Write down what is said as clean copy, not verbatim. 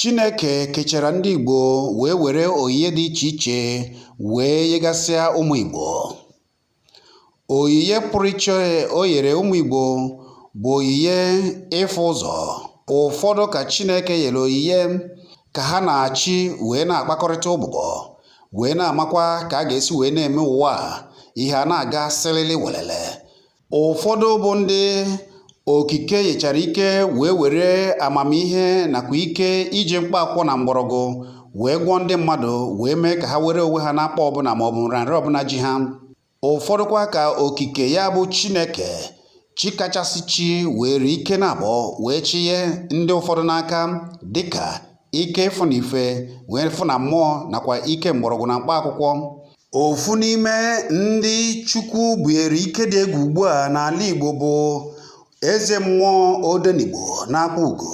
Chineke kechara ndị Igbo wee were oyiye dị iche iche wee nyegasịa ụmụ Igbo. Oyiye pụrụ iche o nyere ụmụ Igbo bụ oyiye ịfụ ụzọ. Ụfọdụ ka Chineke nyere oyiye ka ha na-achị wee na-akpakọrịta ụbụbọ, wee na-amakwa ka a ga-esi wee na-eme ụwa ihe a na-aga sịlịlị welele. Ụfọdụ bụ ndị okike nyechara ike wee were amamihe nakwa ike iji mkpaakwụkwọ na mgbọrọgwụ wee gwọọ ndị mmadụ wee mee ka ha were onwe ha n'akpa ọbụla maọbụ nrịanrịa ọbụla ji ha. Ụfọdụkwa ka okike ya bụ Chineke chi kachasị chi were ike na abụọ wee chịnye ndị ụfọdụ n'aka, dịka ike ịfụ na ife wee fụ na mmụọ nakwa ike mgbọrọgwụ na mkpa akwụkwọ. Ofu n'ime ndị Chukwu bunyere ike dị egwu ugbu a n'ala Igbo bụ eze mmụọ Odenigbo n'akwa ugo.